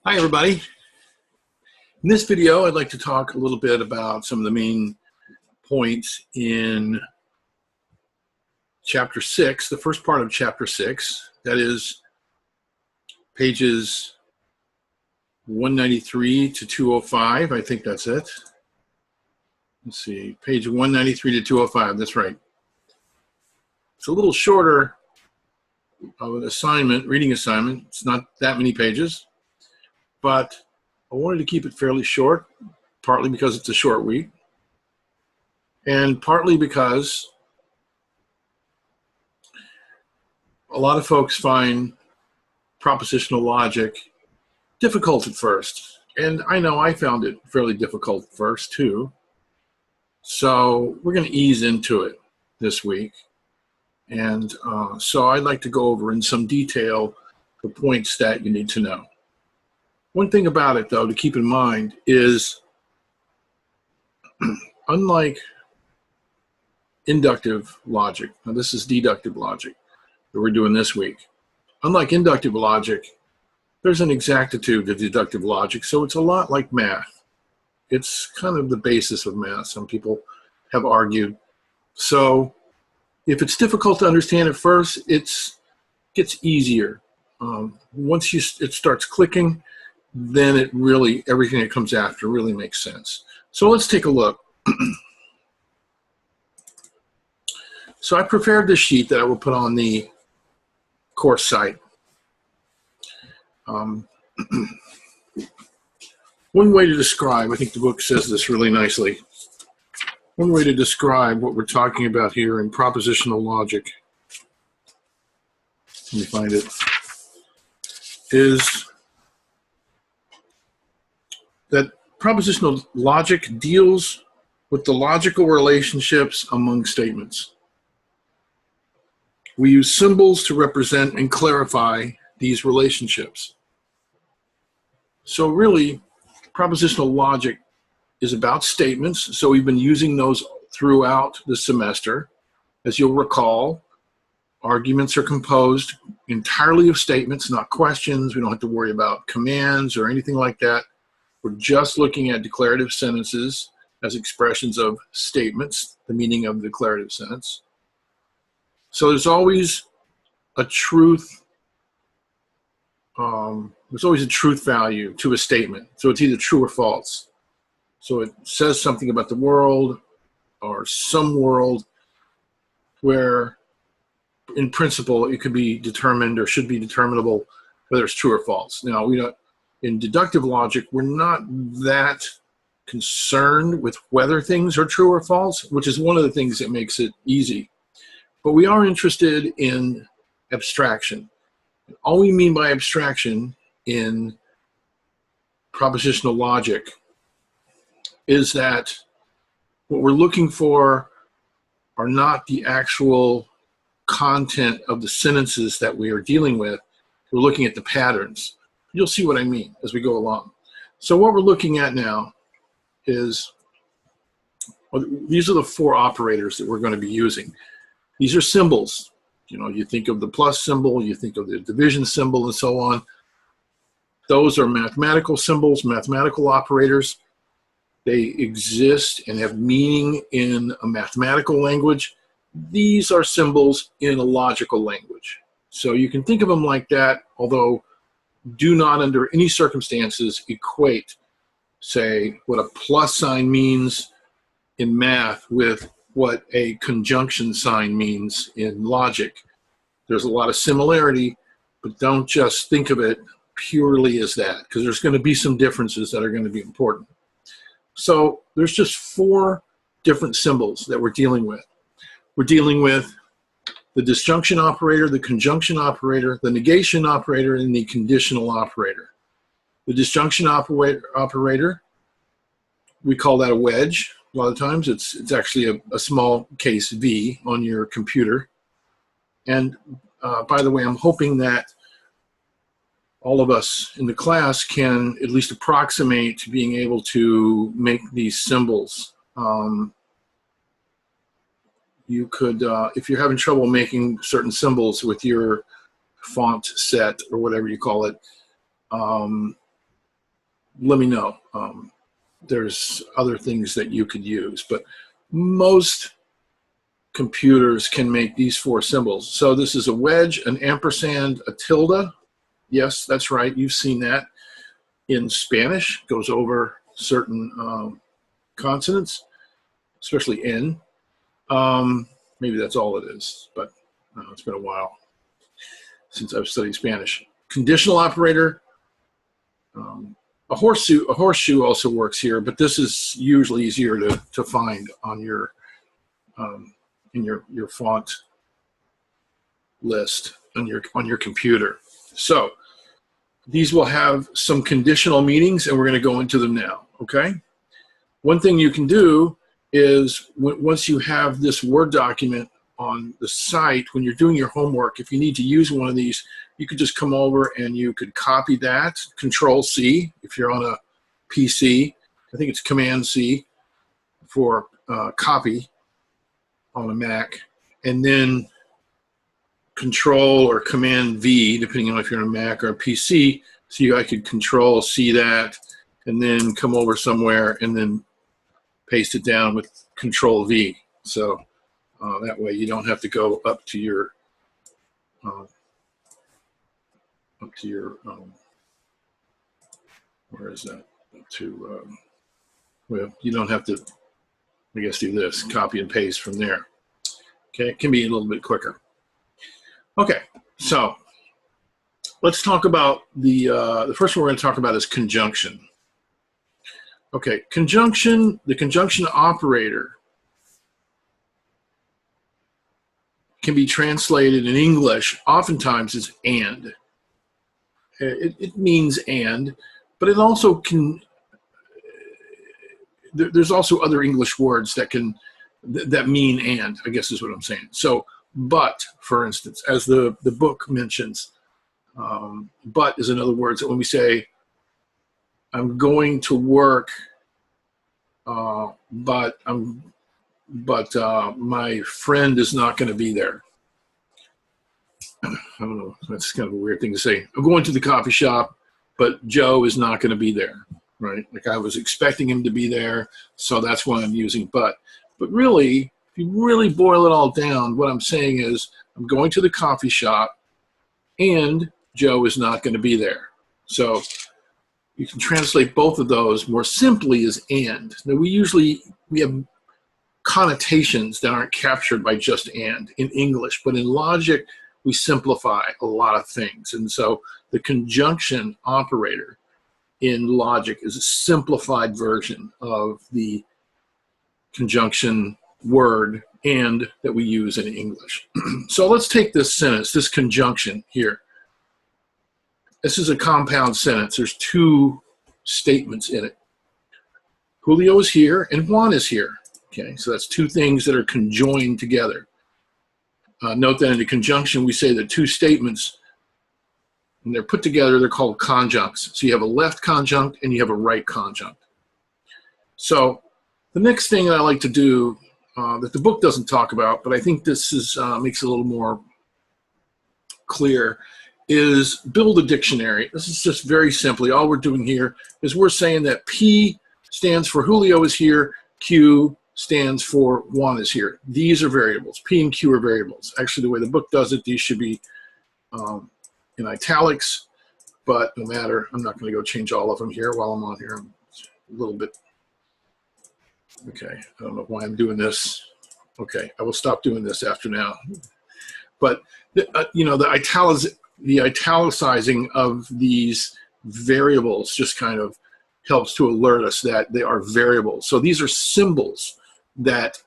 Hi everybody. In this video I'd like to talk a little bit about some of the main points in chapter 6, the first part of chapter 6, that is pages 193 to 205. I think that's it. Let's see, page 193 to 205, that's right. It's a little shorter of an assignment, reading assignment. It's not that many pages, but I wanted to keep it fairly short, partly because it's a short week, and partly because a lot of folks find propositional logic difficult at first. And I know I found it fairly difficult at first too. So we're going to ease into it this week. And so I'd like to go over in some detail the points that you need to know. One thing about it, though, to keep in mind is, unlike inductive logic, now this is deductive logic that we're doing this week. Unlike inductive logic, there's an exactitude to deductive logic, so it's a lot like math. It's kind of the basis of math, some people have argued. So if it's difficult to understand at first, it gets easier. Once it starts clicking, then it really, everything that comes after really makes sense. So let's take a look. So I prepared this sheet that I will put on the course site. One way to describe, I think the book says this really nicely, one way to describe what we're talking about here in propositional logic, let me find it, is that propositional logic deals with the logical relationships among statements. We use symbols to represent and clarify these relationships. So really, propositional logic is about statements. So we've been using those throughout the semester. As you'll recall, arguments are composed entirely of statements, not questions. We don't have to worry about commands or anything like that. We're just looking at declarative sentences as expressions of statements, the meaning of the declarative sentence. So there's always a truth, value to a statement. So it's either true or false. So it says something about the world or some world where, in principle, it could be determined or should be determinable whether it's true or false. Now, in deductive logic, we're not that concerned with whether things are true or false, which is one of the things that makes it easy. But we are interested in abstraction. All we mean by abstraction in propositional logic is that what we're looking for are not the actual content of the sentences that we are dealing with. We're looking at the patterns. You'll see what I mean as we go along. So what we're looking at now is, well, these are the four operators that we're going to be using. These are symbols. You know, you think of the plus symbol, you think of the division symbol, and so on. Those are mathematical symbols, mathematical operators. They exist and have meaning in a mathematical language. These are symbols in a logical language. So you can think of them like that, although do not under any circumstances equate, say, what a plus sign means in math with what a conjunction sign means in logic. There's a lot of similarity, but don't just think of it purely as that, because there's going to be some differences that are going to be important. So there's just four different symbols that we're dealing with. We're dealing with the disjunction operator, the conjunction operator, the negation operator, and the conditional operator. The disjunction operator, we call that a wedge. A lot of times it's actually a small case V on your computer. And by the way, I'm hoping that all of us in the class can at least approximate to being able to make these symbols. You could, if you're having trouble making certain symbols with your font set or whatever you call it, let me know. There's other things that you could use, but most computers can make these 4 symbols. So this is a wedge, an ampersand, a tilde. Yes, that's right. You've seen that in Spanish. Goes over certain consonants, especially N. Maybe that's all it is, but it's been a while since I've studied Spanish. Conditional operator. A horseshoe also works here, but this is usually easier to find on your in your font list on your computer. So these will have some conditional meanings, and we're going to go into them now. Okay. One thing you can do is once you have this Word document on the site, when you're doing your homework, if you need to use one of these, you could just come over and you could copy that, Control-C if you're on a PC. I think it's Command-C for copy on a Mac, and then Control or Command-V, depending on if you're on a Mac or a PC. So I could Control-C that, and then come over somewhere and then paste it down with Control-V. So that way you don't have to go up to your where is that? Well, you don't have to, I guess, do this, copy and paste from there. Okay, it can be a little bit quicker. Okay, so let's talk about the first one we're going to talk about is conjunction. Okay, conjunction, the conjunction operator can be translated in English oftentimes as and. It means and, but it also can, there's also other English words that mean and, I guess is what I'm saying. So, but, for instance, as the book mentions, but is another word that when we say, I'm going to work, but my friend is not going to be there. I don't know, that's kind of a weird thing to say. I'm going to the coffee shop, but Joe is not going to be there, right? Like I was expecting him to be there, so that's why I'm using but. But really, if you really boil it all down, what I'm saying is I'm going to the coffee shop and Joe is not going to be there. So you can translate both of those more simply as and. Now we have connotations that aren't captured by just and in English, but in logic, we simplify a lot of things. And so the conjunction operator in logic is a simplified version of the conjunction word and that we use in English. So let's take this sentence, this conjunction here. This is a compound sentence. There's 2 statements in it. Julio is here and Juan is here. Okay, so that's 2 things that are conjoined together. Note that in the conjunction, we say that 2 statements, when they're put together, they're called conjuncts. So you have a left conjunct and you have a right conjunct. So the next thing that I like to do that the book doesn't talk about, but I think this is makes it a little more clear, is build a dictionary. This is just very simply, all we're doing here is we're saying that P stands for Julio is here, Q stands for Juan is here. These are variables. P and Q are variables. Actually, the way the book does it, these should be in italics, but no matter. I'm not going to go change all of them here while I'm on here. I'm a little bit, okay, I don't know why I'm doing this. Okay, I will stop doing this after now. But, you know, the italicizing of these variables just kind of helps to alert us that they are variables. So these are symbols that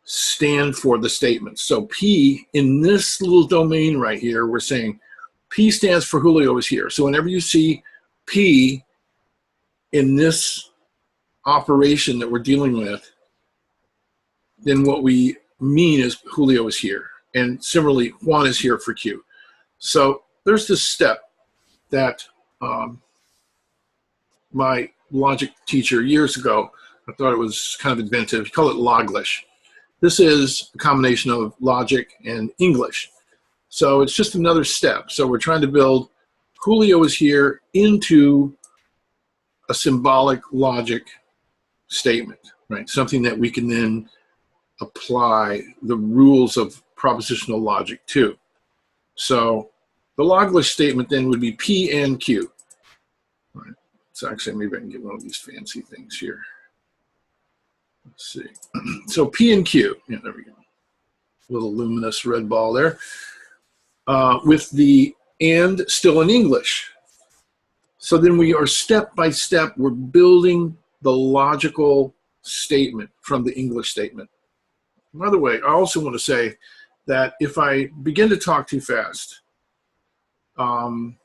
stand for the statements. So P, in this little domain right here, we're saying P stands for Julio is here. So whenever you see P in this operation that we're dealing with, then what we mean is Julio is here. And similarly, Juan is here for Q. So there's this step that my logic teacher years ago, I thought it was kind of inventive. He called it Loglish. This is a combination of logic and English. So it's just another step. So we're trying to build Julio is here into a symbolic logic statement, right? Something that we can then apply the rules of propositional logic to. So the logless statement then would be P and Q. Right. So actually, maybe I can get one of these fancy things here. Let's see. So P and Q. Yeah, there we go. Little luminous red ball there. With the and still in English. So then we are step by step, we're building the logical statement from the English statement. By the way, I also want to say that if I begin to talk too fast, I'm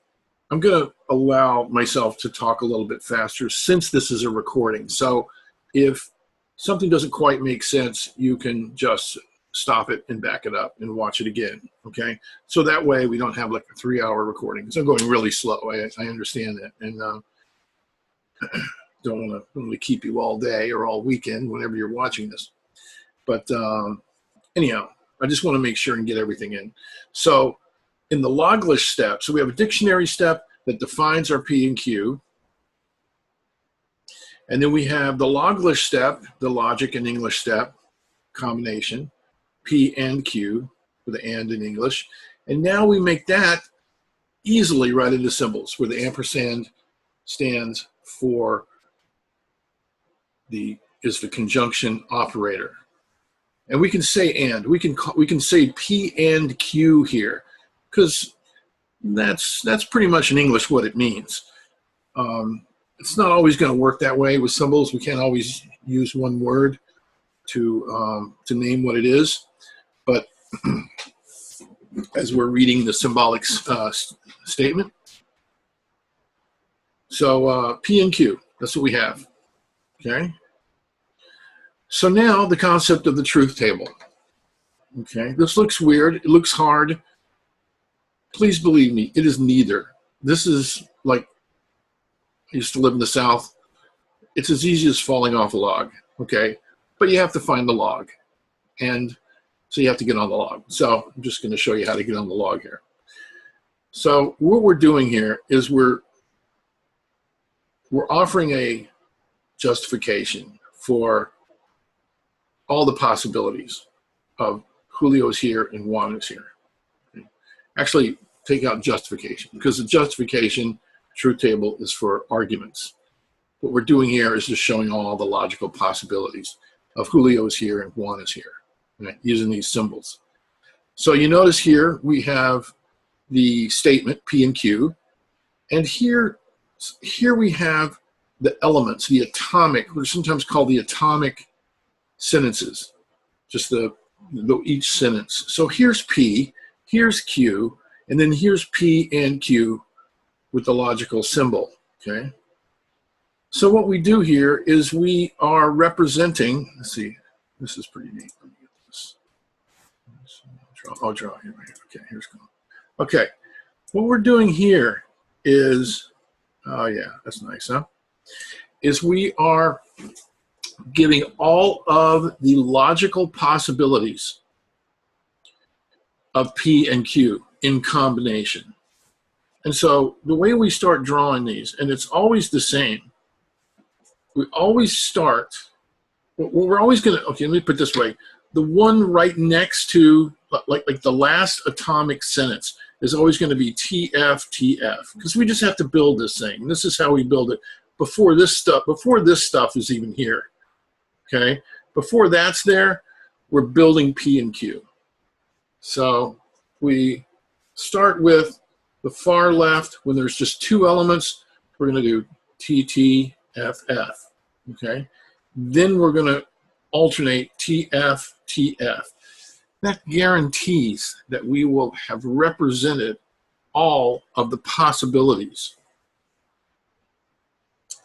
going to allow myself to talk a little bit faster since this is a recording. So if something doesn't quite make sense, you can just stop it and back it up and watch it again, okay? So that way we don't have like a 3-hour recording. So I'm going really slow. I understand that. And don't want to keep you all day or all weekend whenever you're watching this. But anyhow, I just want to make sure and get everything in. So in the logless step, so we have a dictionary step that defines our P and Q. And then we have the logless step, the logic and English step combination, P and Q, with the and in English. And now we make that easily right into symbols, where the ampersand stands for the conjunction operator. And we can say and. We can say P and Q here, because that's pretty much in English what it means. It's not always going to work that way with symbols. We can't always use one word to name what it is. But as we're reading the symbolic statement, so P and Q, that's what we have, okay? So now the concept of the truth table, okay? This looks weird, it looks hard. Please believe me, it is neither. This is like, I used to live in the South. It's as easy as falling off a log, okay? But you have to find the log, and so you have to get on the log. So I'm just going to show you how to get on the log here. So what we're doing here is we're offering a justification for all the possibilities of Julio's here and Juan is here. Okay. Actually, take out justification, because the justification truth table is for arguments. What we're doing here is just showing all the logical possibilities of Julio is here and Juan is here, right, using these symbols. So you notice here we have the statement P and Q, and here we have the elements, the atomic, what are sometimes called the atomic sentences, just each sentence. So here's P, here's Q, and then here's P and Q with the logical symbol, okay? So what we do here is we are representing, let's see, this is pretty neat. Let me get this. I'll draw here, right here. Okay, here's going. Okay, what we're doing here is, oh yeah, that's nice, huh? Is we are giving all of the logical possibilities of P and Q in combination. And so the way we start drawing these, and it's always the same, we always start, we're always going to, okay, let me put it this way. The one right next to, like the last atomic sentence is always going to be TF, TF, because we just have to build this thing. This is how we build it before this stuff is even here, okay? Before that's there, we're building P and Q. So we start with the far left. When there's just two elements, we're going to do TT, FF, okay? Then we're going to alternate TF, TF. That guarantees that we will have represented all of the possibilities.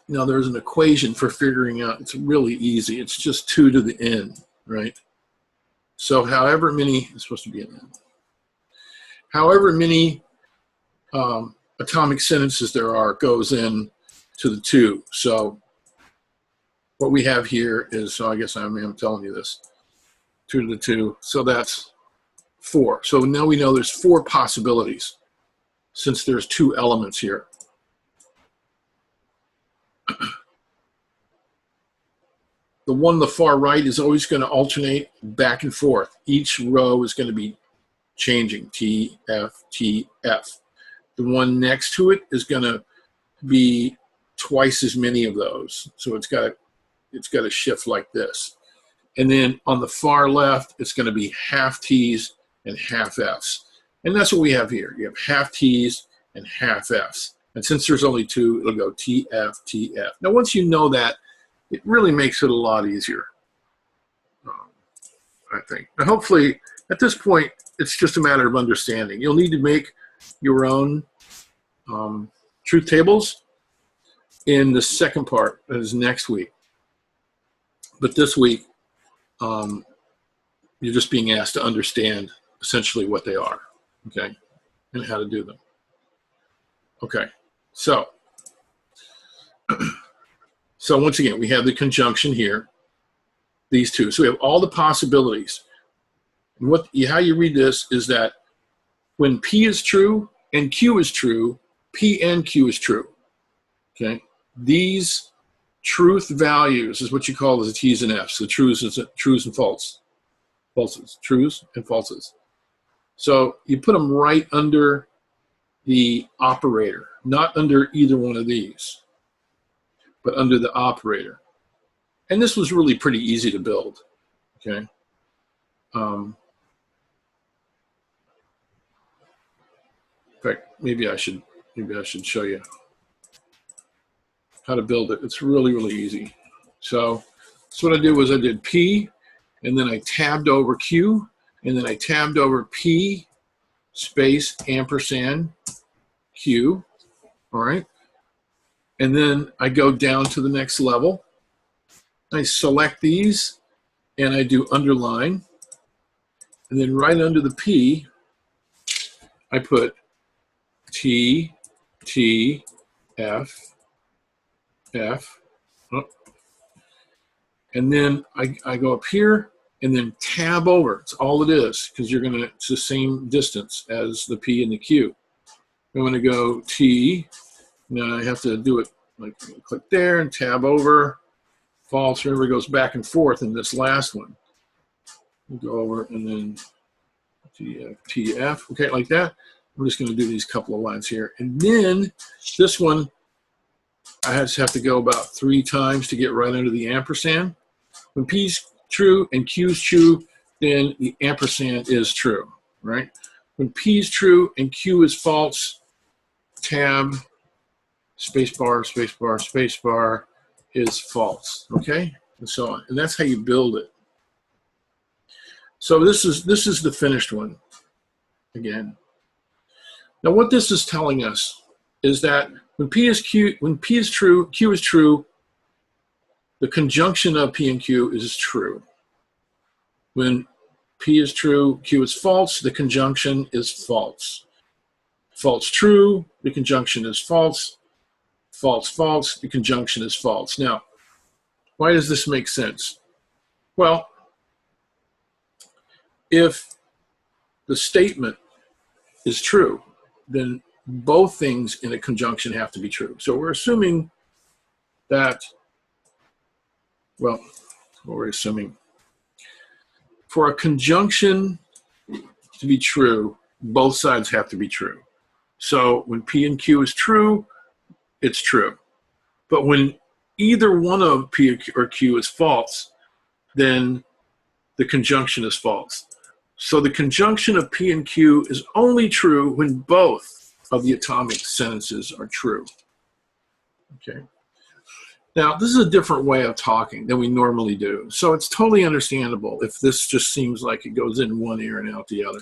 Now there's an equation for figuring out, it's really easy. It's just 2 to the n, right? So however many, it's supposed to be an n. However many atomic sentences there are goes in to the 2. So what we have here is, so I guess I'm telling you this, 2 to the 2, so that's 4. So now we know there's 4 possibilities since there's 2 elements here. the one on the far right is always going to alternate back and forth. Each row is going to be changing, T, F, T, F. The one next to it is going to be twice as many of those. So it's got to shift like this. And then on the far left, it's going to be half T's and half F's. And that's what we have here. You have half T's and half F's. And since there's only two, it'll go TF, TF. Now, once you know that, it really makes it a lot easier, I think. Now, hopefully, at this point, it's just a matter of understanding. You'll need to make your own truth tables in the second part, that is next week. But this week, you're just being asked to understand essentially what they are, okay, and how to do them. Okay, so once again, we have the conjunction here, these two. So we have all the possibilities. And how you read this is that when P is true and Q is true, P and Q is true, okay? These truth values is what you call the T's and F's, the truths and falses, truths and falses. So you put them right under the operator, not under either one of these, but under the operator. And this was really pretty easy to build, okay? In fact, maybe I should show you how to build it. It's really, really easy. So what I did was I did P, and then I tabbed over Q, and then I tabbed over P, space, ampersand, Q, all right? And then I go down to the next level. I select these, and I do underline. And then right under the P, I put T, T, F, F. Oh. And then I go up here and then tab over. It's all it is, because it's the same distance as the P and the Q. I'm going to go T. Now I have to do it like click there and tab over. False. Remember, it goes back and forth in this last one. We'll go over and then TF, TF. Okay, like that. I'm just going to do these couple of lines here. And then this one, I just have to go about 3 times to get right under the ampersand. When P's true and Q's true, then the ampersand is true, right? When P's true and Q is false, tab, spacebar, spacebar, spacebar is false, okay? And so on. And that's how you build it. So this is the finished one again. Now what this is telling us is that when P is true, Q is true, the conjunction of P and Q is true. When P is true, Q is false, the conjunction is false. False true, the conjunction is false. False false, the conjunction is false. Now, why does this make sense? Well, if the statement is true, then both things in a conjunction have to be true. So we're assuming that, well, what we're assuming, for a conjunction to be true, both sides have to be true. So when P and Q is true, it's true. But when either one of P or Q is false, then the conjunction is false. So the conjunction of P and Q is only true when both of the atomic sentences are true. Okay. Now, this is a different way of talking than we normally do. So it's totally understandable if this just seems like it goes in one ear and out the other.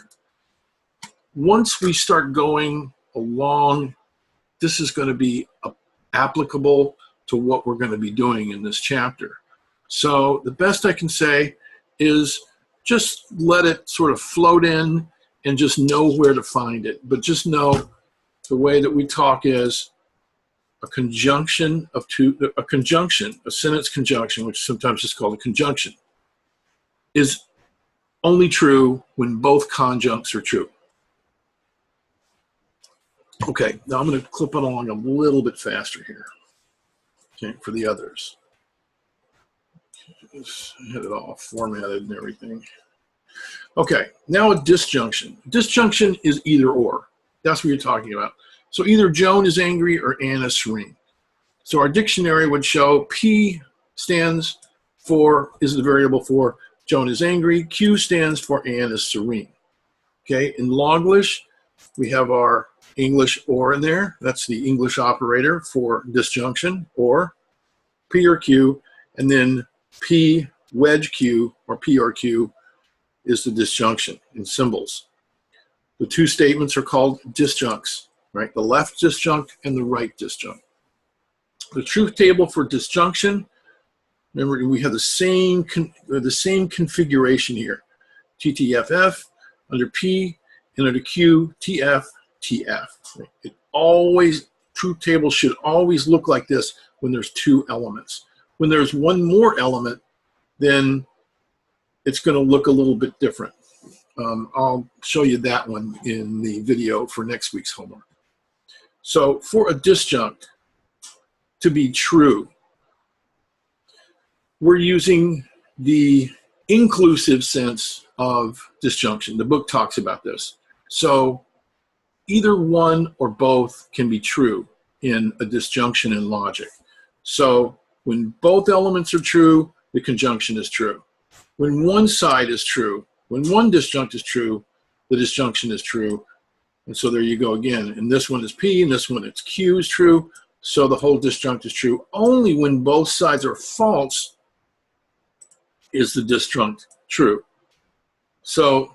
Once we start going along, this is going to be applicable to what we're going to be doing in this chapter. So the best I can say is just let it sort of float in and just know where to find it. But just know the way that we talk is a conjunction of a sentence conjunction, which sometimes is called a conjunction, is only true when both conjuncts are true. Okay, now I'm going to clip it along a little bit faster here, okay, for the others. had it all formatted and everything. Okay, now a disjunction. Disjunction is either or. That's what you're talking about. So either Joan is angry or Anne is serene. So our dictionary would show P stands for, is the variable for Joan is angry. Q stands for Anne is serene. Okay, in Longlish, we have our English or in there. That's the English operator for disjunction, or P or Q, and then P wedge Q or P or Q is the disjunction in symbols. The two statements are called disjuncts, right? The left disjunct and the right disjunct. The truth table for disjunction, remember we have the same configuration here. TTFF under P and under Q, TF, TF. It always, truth table should always look like this when there's two elements. When there's one more element, then it's going to look a little bit different. I'll show you that one in the video for next week's homework. So for a disjunct to be true, we're using the inclusive sense of disjunction. The book talks about this. So either one or both can be true in a disjunction in logic. So when both elements are true, the conjunction is true. When one side is true, when one disjunct is true, the disjunction is true. And so there you go again. And this one is P, and this one is Q is true. So the whole disjunct is true. Only when both sides are false is the disjunct true. So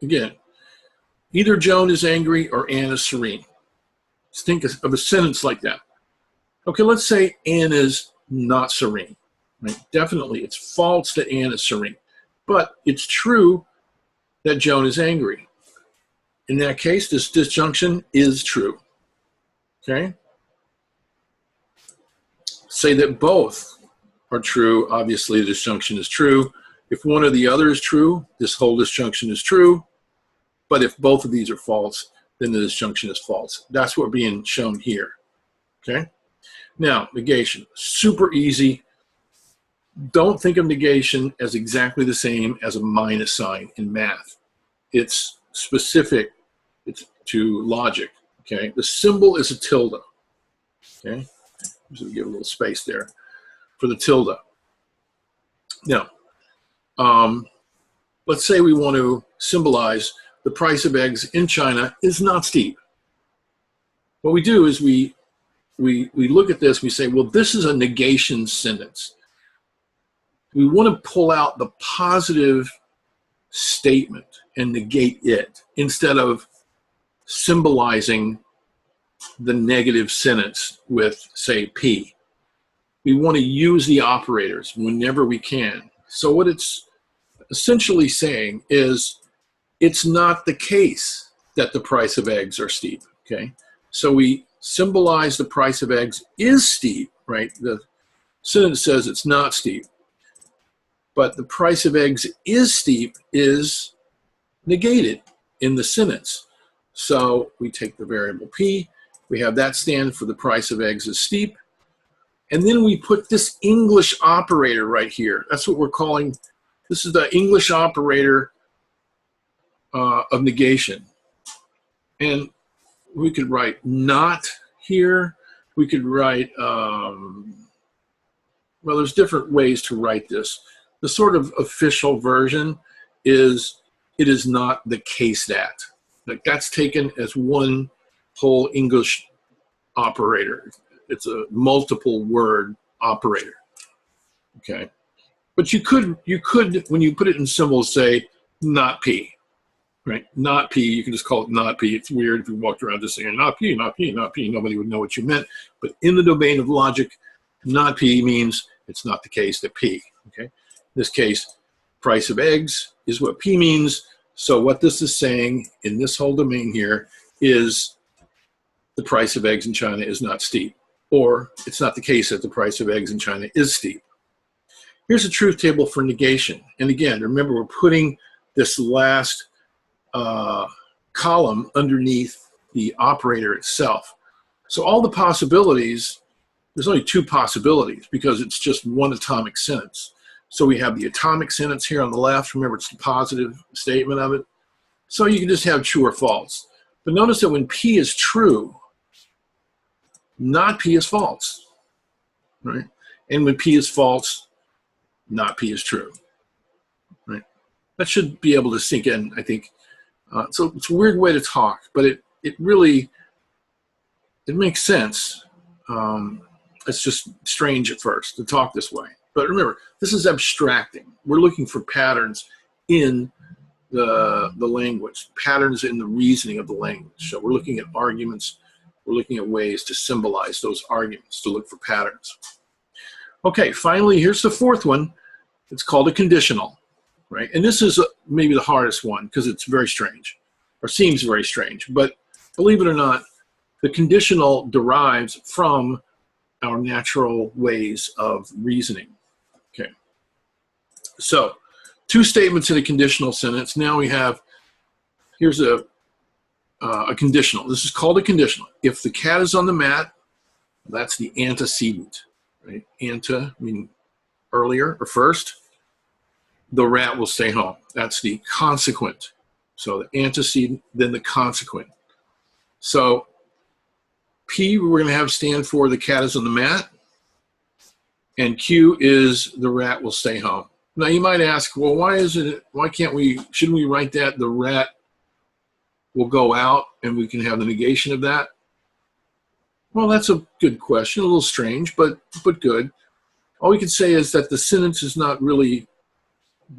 again, either Joan is angry or Anne is serene. Let's think of a sentence like that. Okay, let's say Anne is not serene. Right? Definitely, it's false that Anne is serene. But it's true that Joan is angry. In that case, this disjunction is true. Okay? Say that both are true. Obviously, the disjunction is true. If one or the other is true, this whole disjunction is true. But if both of these are false, then the disjunction is false. That's what being shown here. Okay? Now, negation. Super easy. Don't think of negation as exactly the same as a minus sign in math. It's specific to logic. Okay? The symbol is a tilde. Okay? So we give a little space there for the tilde. Now, let's say we want to symbolize the price of eggs in China is not steep. What we do is we look at this, we say, well, this is a negation sentence. We want to pull out the positive statement and negate it instead of symbolizing the negative sentence with, say, P. We want to use the operators whenever we can. So what it's essentially saying is it's not the case that the price of eggs are steep, okay? So we symbolize the price of eggs is steep, right? The sentence says it's not steep, but the price of eggs is steep is negated in the sentence. So we take the variable P, we have that stand for the price of eggs is steep, and then we put this English operator right here. That's what we're calling, this is the English operator of negation. And we could write not here. We could write, well, there's different ways to write this. The sort of official version is it is not the case that. Like that's taken as one whole English operator. It's a multiple word operator. Okay. But you could, when you put it in symbols, say not P. Right? Not P, you can just call it not P. It's weird if you walked around just saying not P, not P, not P. Nobody would know what you meant. But in the domain of logic, not P means it's not the case that P. Okay? In this case, price of eggs is what P means. So what this is saying in this whole domain here is the price of eggs in China is not steep. Or it's not the case that the price of eggs in China is steep. Here's a truth table for negation. And again, remember we're putting this last column underneath the operator itself. So all the possibilities there's only two possibilities because it's just one atomic sentence. So we have the atomic sentence here on the left. Remember, it's the positive statement of it. So you can just have true or false. But notice that when P is true, not P is false, right? And when P is false, not P is true, right? That should be able to sink in, I think. So it's a weird way to talk, but it really, it makes sense. It's just strange at first to talk this way. But remember, this is abstracting. We're looking for patterns in the language, patterns in the reasoning of the language. So we're looking at arguments. We're looking at ways to symbolize those arguments, to look for patterns. Okay, finally, here's the fourth one. It's called a conditional, right? And this is maybe the hardest one because it's very strange, or seems very strange. But believe it or not, the conditional derives from our natural ways of reasoning. Okay, so two statements in a conditional sentence. Now we have, here's a conditional. This is called a conditional. If the cat is on the mat, that's the antecedent, right? Ante, meaning earlier or first. The rat will stay home. That's the consequent. So the antecedent, then the consequent. So P, we're going to have stand for the cat is on the mat. And Q is the rat will stay home. Now you might ask, well, why can't we, shouldn't we write that the rat will go out and we can have the negation of that? Well, that's a good question, a little strange, but good. All we can say is that the sentence is not really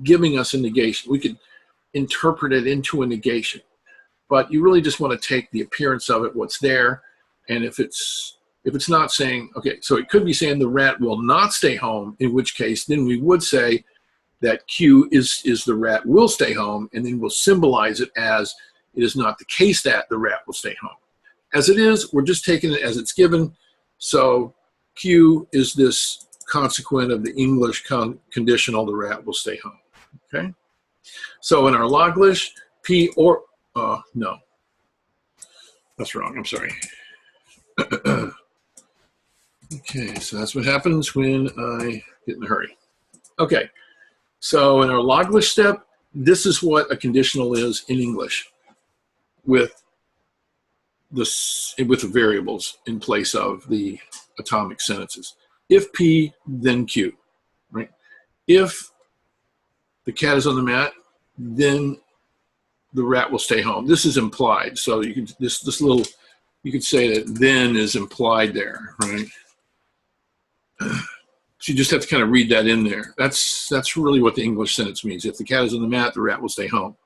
giving us a negation. We could interpret it into a negation, but you really just want to take the appearance of it, what's there, and if it's not saying, okay, so it could be saying the rat will not stay home, in which case then we would say that Q is the rat will stay home, and then we'll symbolize it as it is not the case that the rat will stay home. As it is, we're just taking it as it's given. So Q is this consequent of the English conditional, the rat will stay home. Okay? So in our Loglish, P or, no. That's wrong, I'm sorry. Okay, so that's what happens when I get in a hurry. Okay, so in our Loglish step, this is what a conditional is in English with the variables in place of the atomic sentences. If P, then Q, right? If the cat is on the mat, then the rat will stay home. This is implied, so you can this little, you could say that then is implied there, right? So you just have to kind of read that in there. That's really what the English sentence means. If the cat is on the mat, the rat will stay home.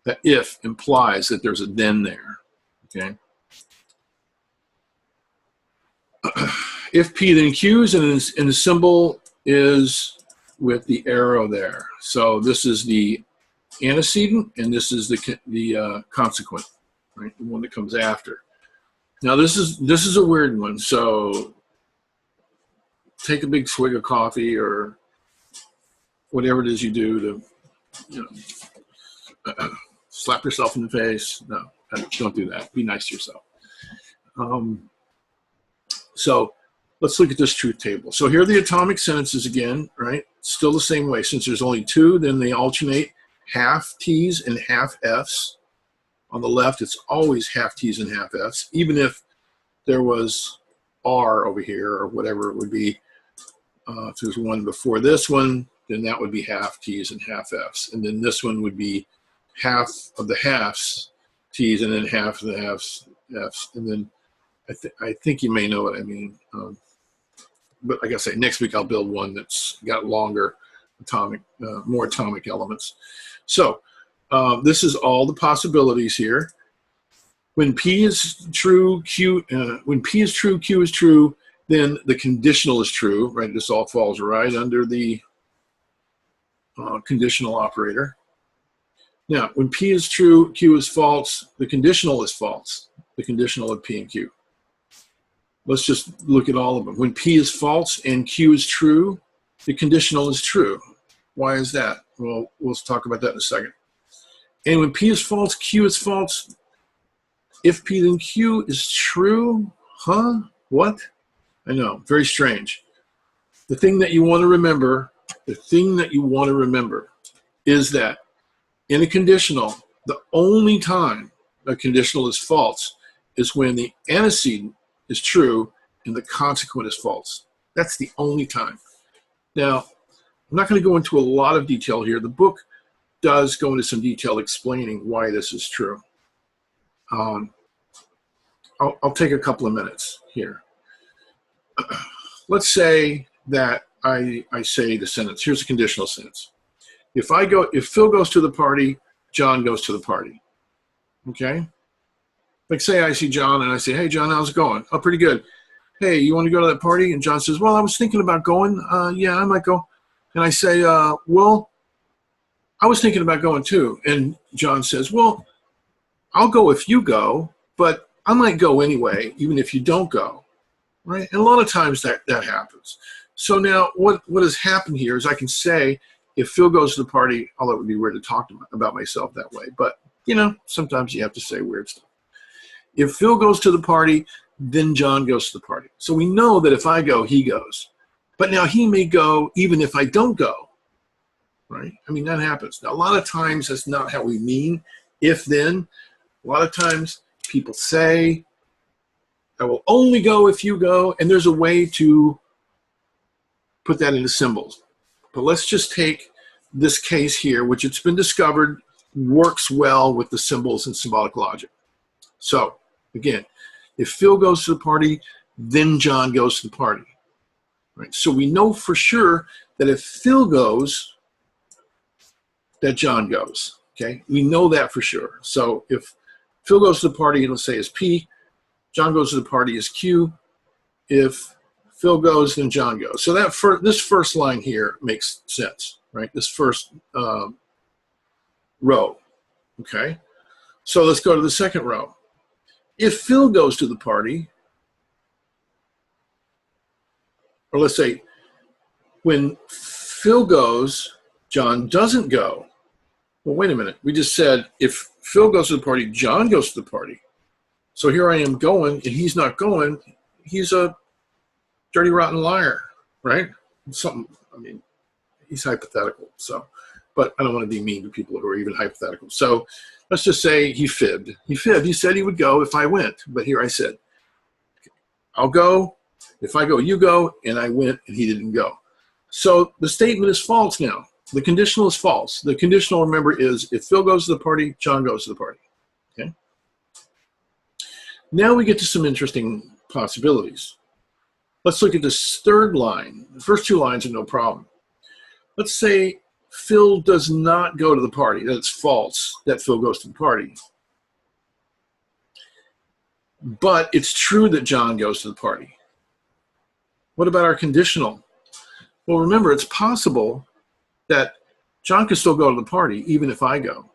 That if implies that there's a then there, okay? If P, then Q's, and the symbol is with the arrow there. So this is the antecedent, and this is the consequent, right? The one that comes after. Now this is a weird one. So take a big swig of coffee or whatever it is you do to, you know, slap yourself in the face. No, don't do that. Be nice to yourself. So let's look at this truth table. So here are the atomic sentences again, right? Still the same way. Since there's only two, then they alternate half T's and half F's. On the left, it's always half T's and half F's, even if there was R over here or whatever it would be. If there's one before this one, then that would be half T's and half F's. And then this one would be half of the halves T's and then half of the halves F's. And then I think you may know what I mean. But like I say, next week I'll build one that's got longer atomic, more atomic elements. So this is all the possibilities here. When P is true, Q, when P is true, Q is true, then the conditional is true, right? This all falls right under the conditional operator. Now, when P is true, Q is false, the conditional is false, the conditional of P and Q. Let's just look at all of them. When P is false and Q is true, the conditional is true. Why is that? Well, we'll talk about that in a second. And when P is false, Q is false. If P then Q is true, huh? What? I know, very strange. The thing that you want to remember, is that in a conditional, the only time a conditional is false is when the antecedent is true and the consequent is false. That's the only time. Now, I'm not going to go into a lot of detail here. The book does go into some detail explaining why this is true. I'll take a couple of minutes here. Let's say that I say the sentence. Here's a conditional sentence. If Phil goes to the party, John goes to the party. Okay? Like say I see John and I say, hey, John, how's it going? Oh, pretty good. Hey, you want to go to that party? And John says, well, I was thinking about going. Yeah, I might go. And I say, well, I was thinking about going too. And John says, well, I'll go if you go, but I might go anyway, even if you don't go. Right? And a lot of times that happens. So now what has happened here is I can say, if Phil goes to the party, although it would be weird to talk about myself that way, but sometimes you have to say weird stuff. If Phil goes to the party, then John goes to the party. So we know that if I go, he goes. But now he may go even if I don't go, right? I mean, that happens. Now, a lot of times that's not how we mean if then. A lot of times people say, I will only go if you go, and there's a way to put that into symbols. But let's just take this case here, which it's been discovered works well with the symbols and symbolic logic. So, again, if Phil goes to the party, then John goes to the party. Right? So we know for sure that if Phil goes, that John goes. Okay? We know that for sure. So if Phil goes to the party, it'll say is P. John goes to the party is Q. If Phil goes, then John goes. So this first line here makes sense, right? This first row, okay? So let's go to the second row. If Phil goes to the party, or let's say when Phil goes, John doesn't go. Well, wait a minute. We just said if Phil goes to the party, John goes to the party. So here I am going, and he's not going. He's a dirty, rotten liar, right? He's hypothetical. So, but I don't want to be mean to people who are even hypothetical. So let's just say he fibbed. He said he would go if I went. But here I said, I'll go. If I go, you go. And I went, and he didn't go. So the statement is false now. The conditional is false. The conditional, remember, is if Phil goes to the party, John goes to the party. Okay. Now we get to some interesting possibilities. Let's look at this third line. The first two lines are no problem. Let's say Phil does not go to the party. That's false, that Phil goes to the party. But it's true that John goes to the party. What about our conditional? Well, remember, it's possible that John can still go to the party even if I go.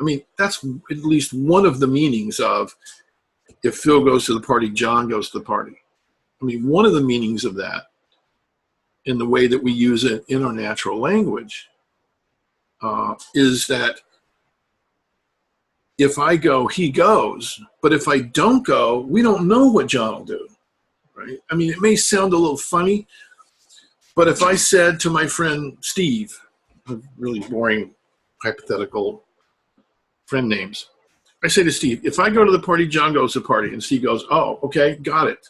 I mean, that's at least one of the meanings of if Phil goes to the party, John goes to the party. I mean, one of the meanings of that in the way that we use it in our natural language is that if I go, he goes. But if I don't go, we don't know what John will do, right? I mean, it may sound a little funny, but if I said to my friend Steve, really boring hypothetical friend names, I say to Steve, if I go to the party, John goes to the party. And Steve goes, oh, okay, got it.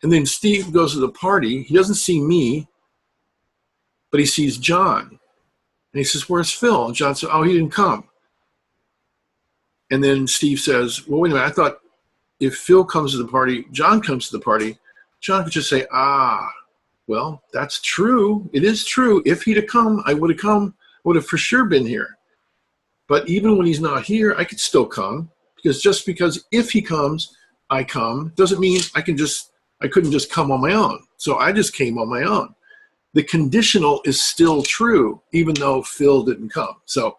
And then Steve goes to the party. He doesn't see me, but he sees John. And he says, where's Phil? And John says, oh, he didn't come. And then Steve says, well, wait a minute. I thought if Phil comes to the party, John comes to the party. John could just say, well, that's true. It is true. If he'd have come, I would have come. I would have for sure been here. But even when he's not here, I could still come, because just because if he comes, I come, doesn't mean I couldn't just come on my own. So I just came on my own. The conditional is still true, even though Phil didn't come. So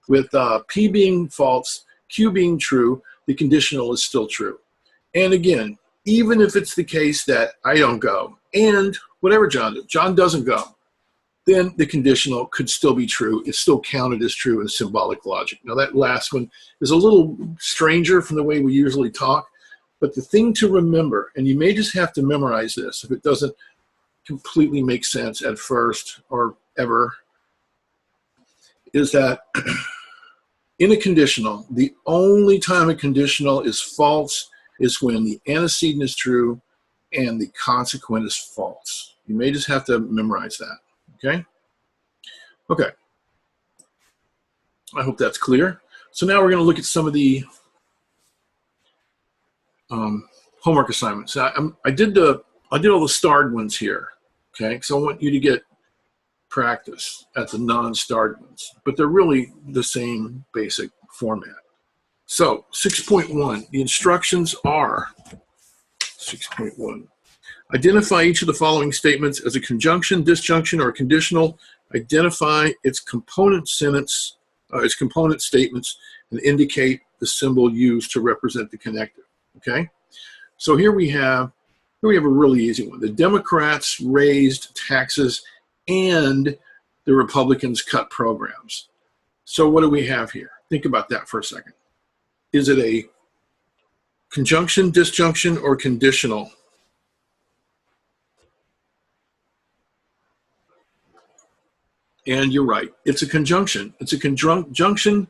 with P being false, Q being true, the conditional is still true. And again, even if it's the case that I don't go, and whatever John does, John doesn't go, then the conditional could still be true. It's still counted as true in symbolic logic. Now that last one is a little stranger from the way we usually talk, But the thing to remember, and you may just have to memorize this if it doesn't completely make sense at first or ever, is that in a conditional, the only time a conditional is false is when the antecedent is true and the consequent is false. You may just have to memorize that, okay? Okay. I hope that's clear. So now we're going to look at some of the homework assignments. I did all the starred ones here, okay? Because I want you to get practice at the non-starred ones, but they're really the same basic format. So 6.1, the instructions are 6.1. Identify each of the following statements as a conjunction, disjunction, or conditional. Identify its component sentence, its component statements, and indicate the symbol used to represent the connective. Okay, so here we have a really easy one. The Democrats raised taxes and the Republicans cut programs. So what do we have here? Think about that for a second. Is it a conjunction, disjunction, or conditional? And you're right, it's a conjunction. It's a conjunction,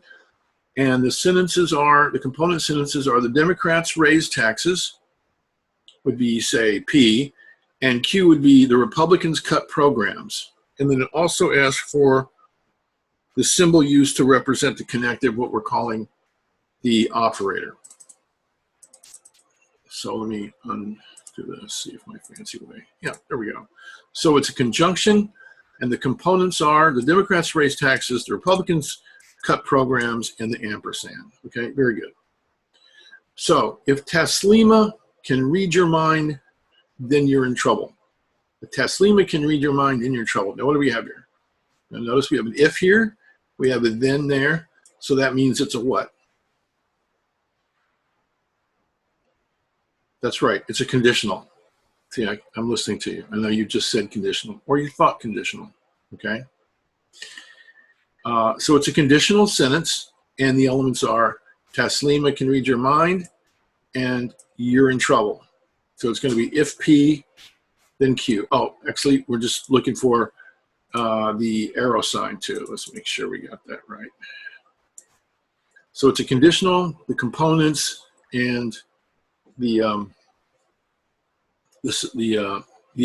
and the component sentences are the Democrats raised taxes, would be, say, P, and Q would be the Republicans cut programs. And then it also asks for the symbol used to represent the connective, what we're calling the operator. So let me undo this, see if my fancy way. Yeah, there we go. So it's a conjunction, and the components are the Democrats raise taxes, the Republicans cut programs, and the ampersand. Okay, very good. So if Taslima can read your mind, then you're in trouble. If Taslima can read your mind, then you're in trouble. Now what do we have here? Now notice we have an if here, we have a then there, so that means it's a what? That's right, it's a conditional. See, I'm listening to you. I know you just said conditional, or you thought conditional, okay? So it's a conditional sentence, and the elements are Taslima can read your mind, and you're in trouble. So it's going to be if P, then Q. Oh, actually, we're just looking for the arrow sign too. Let's make sure we got that right. So it's a conditional, the components, and the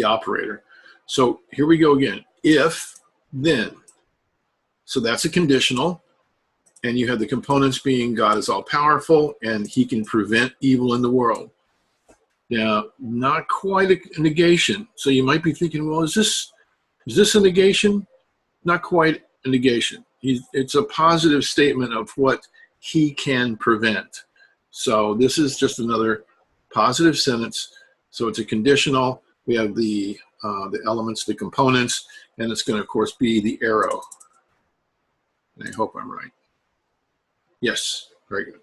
operator. So here we go again. If, then. So that's a conditional, and you have the components being God is all powerful and he can prevent evil in the world. Now, not quite a negation. So you might be thinking, well, is this a negation? Not quite a negation. It's a positive statement of what he can prevent. So this is just another positive sentence. So it's a conditional. We have the elements, the components, and it's going to, of course, be the arrow. And I hope I'm right. Yes, very good.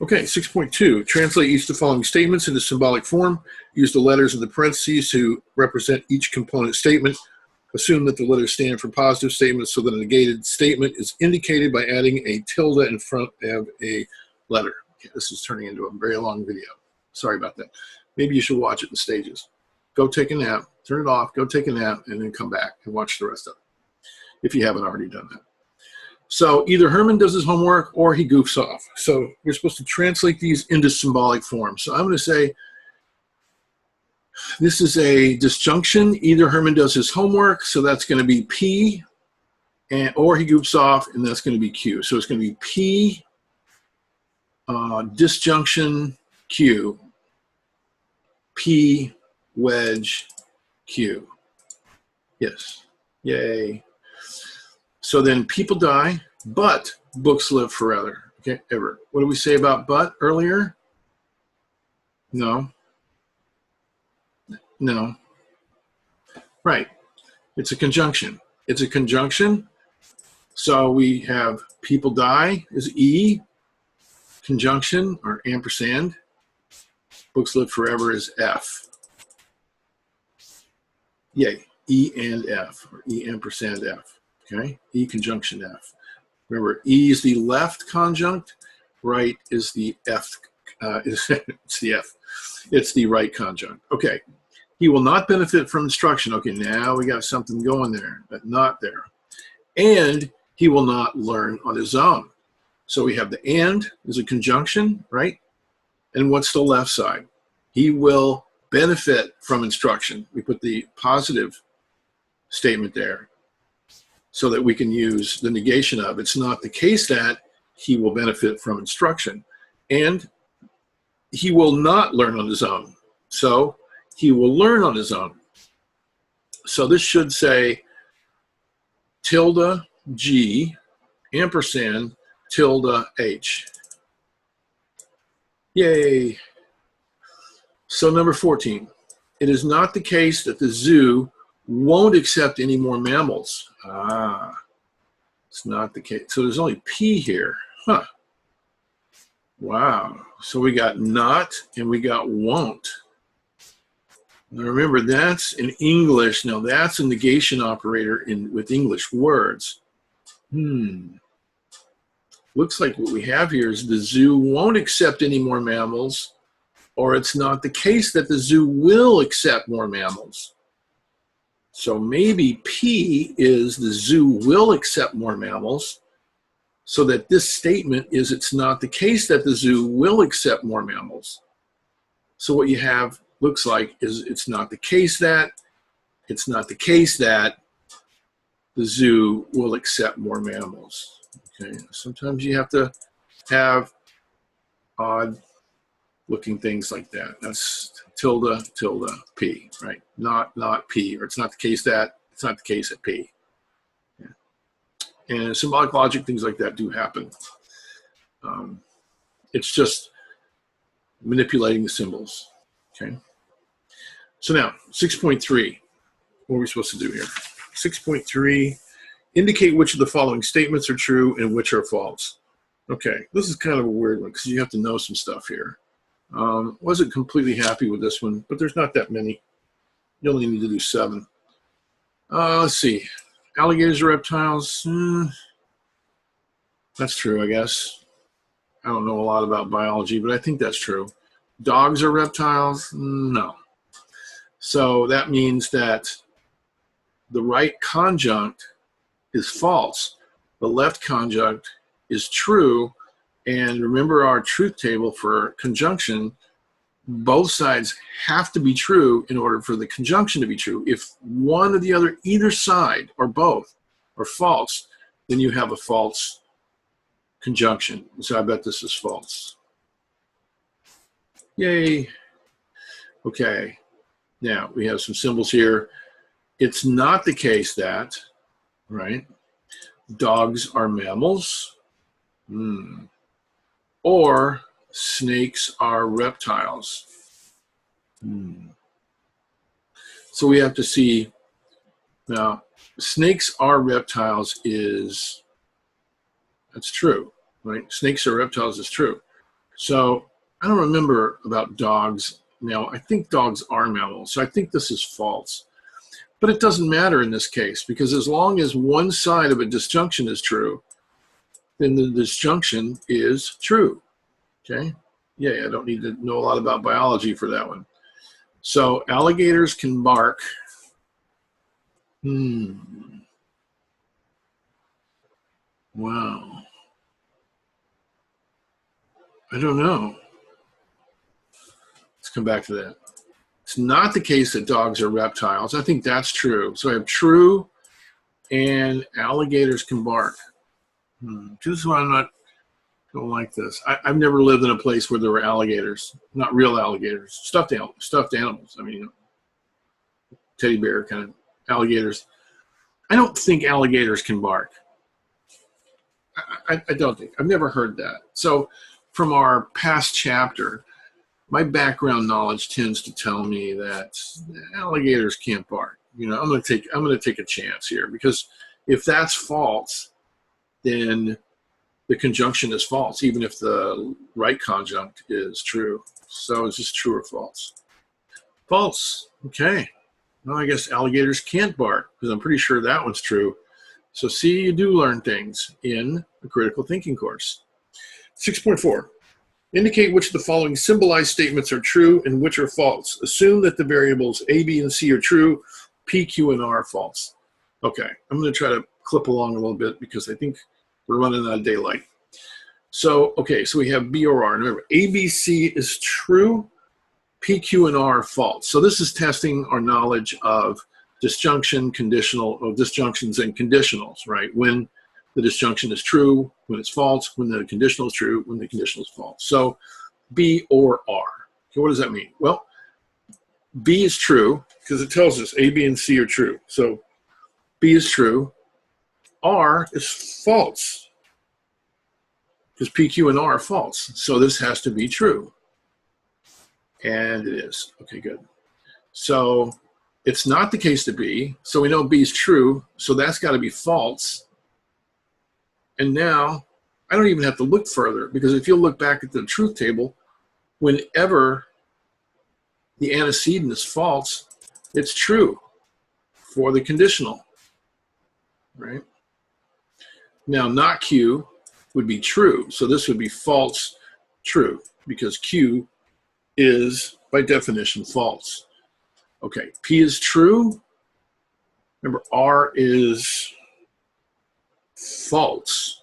Okay, 6.2, translate each of the following statements into symbolic form. Use the letters in the parentheses to represent each component statement. Assume that the letters stand for positive statements so that a negated statement is indicated by adding a tilde in front of a letter. Okay, this is turning into a very long video. Sorry about that. Maybe you should watch it in stages. Go take a nap, turn it off, go take a nap, and then come back and watch the rest of it, if you haven't already done that. So either Herman does his homework or he goofs off. So we're supposed to translate these into symbolic form. So I'm going to say this is a disjunction. Either Herman does his homework, so that's going to be P, or he goofs off, and that's going to be Q. So it's going to be P, disjunction, Q, P, wedge, Q. Yes. Yay. So then people die, but books live forever. Okay, ever. What did we say about but earlier? No. No. Right. It's a conjunction. It's a conjunction. So we have people die is E, conjunction or ampersand. Books live forever is F. Yay. E and F, or E ampersand F. Okay, E conjunction F. Remember, E is the left conjunct, right is the F It's the F. It's the right conjunct. Okay. He will not benefit from instruction. Okay, now we got something going there, but not there. And he will not learn on his own. So we have the and is a conjunction, right? And what's the left side? He will benefit from instruction. We put the positive statement there so that we can use the negation of. It's not the case that he will benefit from instruction. And he will not learn on his own. So he will learn on his own. So this should say tilde G ampersand tilde H. Yay. So number 14, it is not the case that the zoo won't accept any more mammals. It's not the case. So there's only P here. Huh. Wow. So we got not and we got won't. Now remember, that's in English. Now that's a negation operator with English words. Looks like what we have here is the zoo won't accept any more mammals, or it's not the case that the zoo will accept more mammals. So maybe P is the zoo will accept more mammals, so that this statement is it's not the case that the zoo will accept more mammals. So what you have looks like is it's not the case that the zoo will accept more mammals. Okay, sometimes you have to have odd looking things like that. That's tilde P, right? Not P, or it's not the case that, it's not the case at P. Yeah. And symbolic logic, things like that do happen. It's just manipulating the symbols, okay? So now, 6.3, what are we supposed to do here? 6.3, indicate which of the following statements are true and which are false. Okay, this is kind of a weird one because you have to know some stuff here. Wasn't completely happy with this one, but there's not that many. You only need to do 7. Let's see. Alligators are reptiles. That's true, I guess. I don't know a lot about biology, but I think that's true. Dogs are reptiles? No. So that means that the right conjunct is false. The left conjunct is true. And remember our truth table for conjunction, both sides have to be true in order for the conjunction to be true. If one or the other, either side or both are false, then you have a false conjunction. So I bet this is false. Yay. Okay. Now we have some symbols here. It's not the case that, right, dogs are mammals. Or snakes are reptiles. So we have to see, now, snakes are reptiles that's true, right? Snakes are reptiles is true. So I don't remember about dogs. Now, I think dogs are mammals, so I think this is false. But it doesn't matter in this case, because as long as one side of a disjunction is true, then the disjunction is true. Okay? Yeah, I don't need to know a lot about biology for that one. So alligators can bark. Wow. I don't know. Let's come back to that. It's not the case that dogs are reptiles. I think that's true. So I have true and alligators can bark. This is why don't like this. I've never lived in a place where there were alligators, not real alligators, stuffed animals. I mean, teddy bear kind of alligators. I don't think alligators can bark. I don't think. I've never heard that. So from our past chapter, my background knowledge tends to tell me that alligators can't bark. You know, I'm going to take a chance here, because if that's false, then the conjunction is false, even if the right conjunct is true. So is this true or false? False. Okay. Well, I guess alligators can't bark, because I'm pretty sure that one's true. So see, you do learn things in a critical thinking course. 6.4. Indicate which of the following symbolized statements are true and which are false. Assume that the variables A, B, and C are true, P, Q, and R are false. Okay, I'm going to try to clip along a little bit because I think we're running out of daylight. So, okay, so we have B or R. Remember, A, B, C is true, P, Q, and R are false. So this is testing our knowledge of disjunction, conditional, or disjunctions and conditionals, right? When the disjunction is true, when it's false, when the conditional is true, when the conditional is false. So B or R. Okay, what does that mean? Well, B is true because it tells us A, B, and C are true. So B is true. R is false because P, Q, and R are false. So this has to be true. And it is. Okay, good. So it's not the case to B. So we know B is true. So that's got to be false. And now I don't even have to look further because if you look back at the truth table, whenever the antecedent is false, it's true for the conditional, right? Now, not Q would be true. So this would be false, true, because Q is, by definition, false. Okay, P is true. Remember, R is false.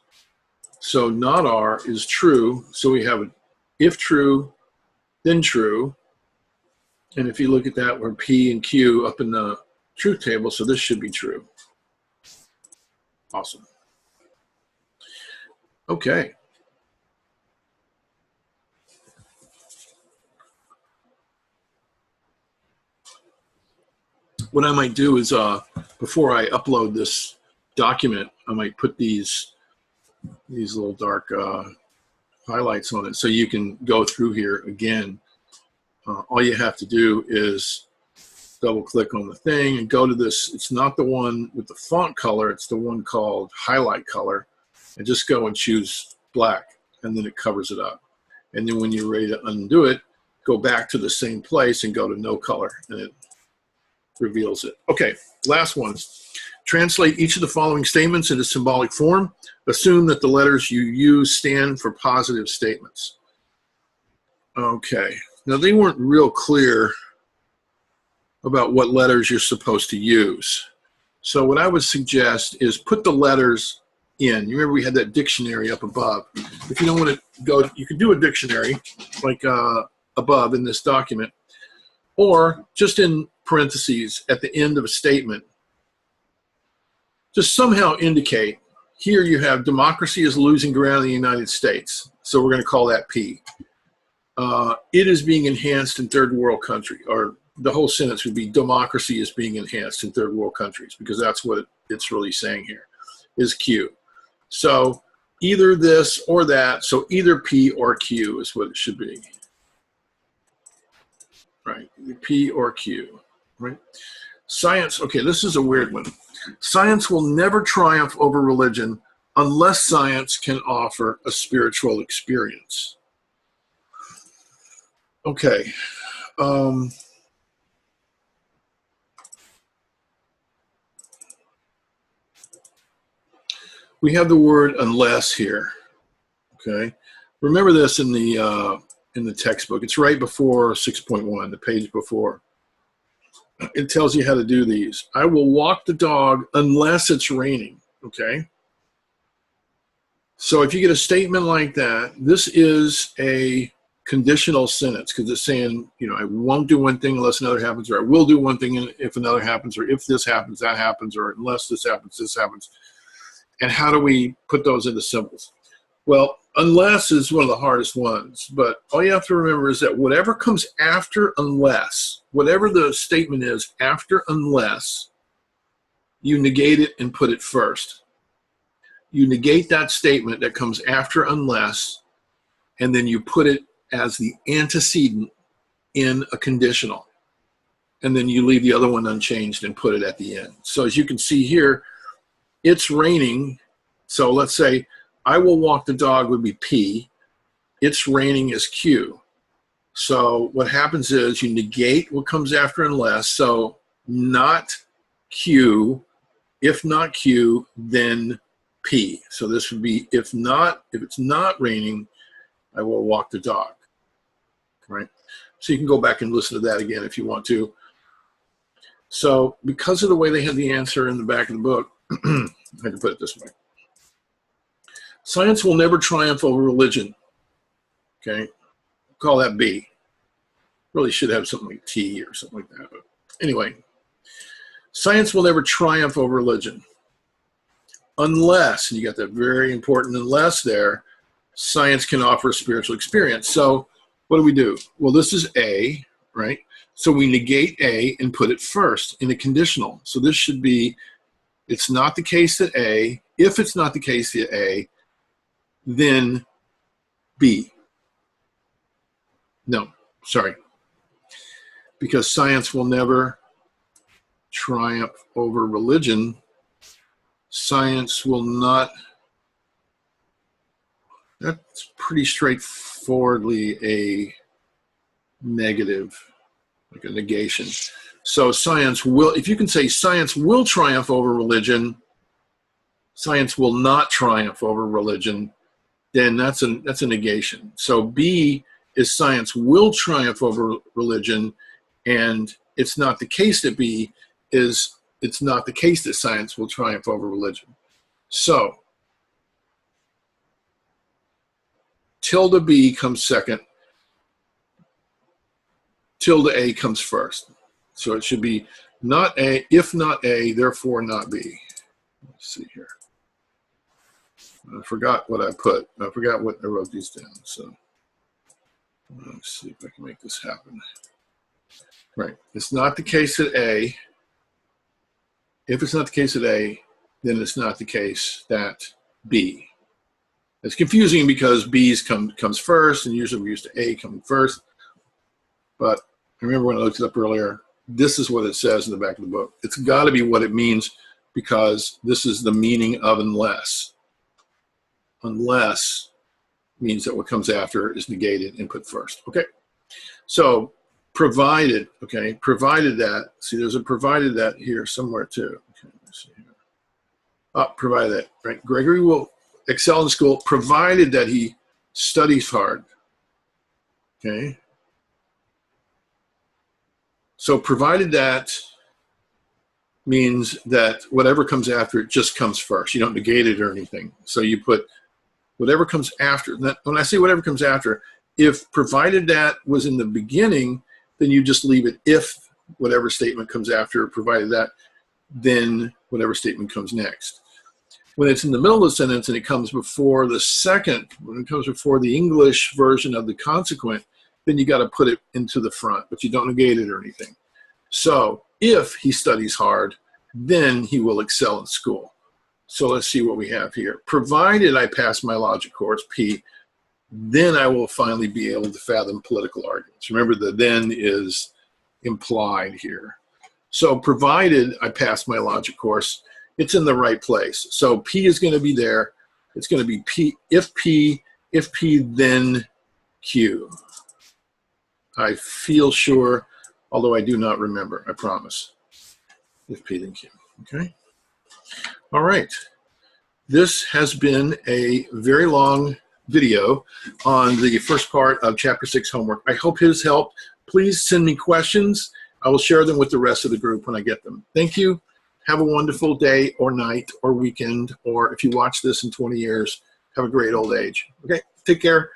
So not R is true. So we have if true, then true. And if you look at that, we're P and Q up in the truth table. So this should be true. Awesome. Okay. What I might do is before I upload this document, I might put these little dark highlights on it so you can go through here again. All you have to do is double click on the thing and go to this. It's not the one with the font color, it's the one called highlight color, and just go and choose black, and then it covers it up. And then when you're ready to undo it, go back to the same place and go to no color, and it reveals it. Okay, last one. Translate each of the following statements into symbolic form. Assume that the letters you use stand for positive statements. Okay, now they weren't real clear about what letters you're supposed to use. So what I would suggest is put the letters in. You remember we had that dictionary up above. If you don't want to go, you could do a dictionary like above in this document, or just in parentheses at the end of a statement. Just somehow indicate, here you have democracy is losing ground in the United States. So we're going to call that P. It is being enhanced in third world country, or the whole sentence would be democracy is being enhanced in third world countries, because that's what it's really saying here, is Q. So either this or that, so either P or Q is what it should be. Right, P or Q, right? Science, okay, this is a weird one. Science will never triumph over religion unless science can offer a spiritual experience. Okay. We have the word unless here, okay? Remember this in the textbook. It's right before 6.1, the page before. It tells you how to do these. I will walk the dog unless it's raining, okay? So if you get a statement like that, this is a conditional sentence because it's saying, you know, I won't do one thing unless another happens, or I will do one thing if another happens, or if this happens, that happens, or unless this happens, this happens. And how do we put those into symbols? Well, unless is one of the hardest ones, but all you have to remember is that whatever comes after unless, whatever the statement is after unless, you negate it and put it first. You negate that statement that comes after unless, and then you put it as the antecedent in a conditional. And then you leave the other one unchanged and put it at the end. So as you can see here, it's raining. So let's say I will walk the dog would be P. It's raining is Q. So what happens is you negate what comes after unless. So not Q. If not Q, then P. So this would be if it's not raining, I will walk the dog, right? So you can go back and listen to that again if you want to. So because of the way they had the answer in the back of the book, I can put it this way. Science will never triumph over religion, okay? Call that B. Really should have something like T or something like that. But anyway, science will never triumph over religion unless, and you got that very important unless there, science can offer a spiritual experience. So what do? Well, this is A, right? So we negate A and put it first in a conditional. So this should be, it's not the case that A. If it's not the case that A, then B. No, sorry. Because science will never triumph over religion. Science will not, that's pretty straightforwardly a negative, like a negation. So science will, if you can say science will triumph over religion, science will not triumph over religion, then that's a negation. So B is science will triumph over religion, and it's not the case that B is, it's not the case that science will triumph over religion. So tilde B comes second, tilde A comes first. So it should be not A, if not A, therefore not B. Let's see here. I forgot what I put. I forgot what I wrote these down. So let's see if I can make this happen. Right. It's not the case that A. If it's not the case that A, then it's not the case that B. It's confusing because B's comes first, and usually we're used to A coming first. But I remember when I looked it up earlier, this is what it says in the back of the book. It's got to be what it means because this is the meaning of unless. Unless means that what comes after is negated and put first. Okay. So provided, okay, provided that, see there's a provided that here somewhere too. Okay, let's see here. Provided that, right? Gregory will excel in school provided that he studies hard. Okay. So provided that means that whatever comes after it just comes first. You don't negate it or anything. So you put whatever comes after. When I say whatever comes after, if provided that was in the beginning, then you just leave it if whatever statement comes after provided that, then whatever statement comes next. When it's in the middle of the sentence and it comes before the second, when it comes before the English version of the consequent, then you got to put it into the front, but you don't negate it or anything. So if he studies hard, then he will excel in school. So let's see what we have here. Provided I pass my logic course, P, then I will finally be able to fathom political arguments. Remember, the then is implied here. So provided I pass my logic course, it's in the right place. So P is going to be there. It's going to be P, if P, then Q. I feel sure, although I do not remember, I promise. If P, then Q, okay? All right, this has been a very long video on the first part of Chapter 6 homework. I hope it has helped. Please send me questions. I will share them with the rest of the group when I get them. Thank you. Have a wonderful day or night or weekend, or if you watch this in 20 years, have a great old age. Okay, take care.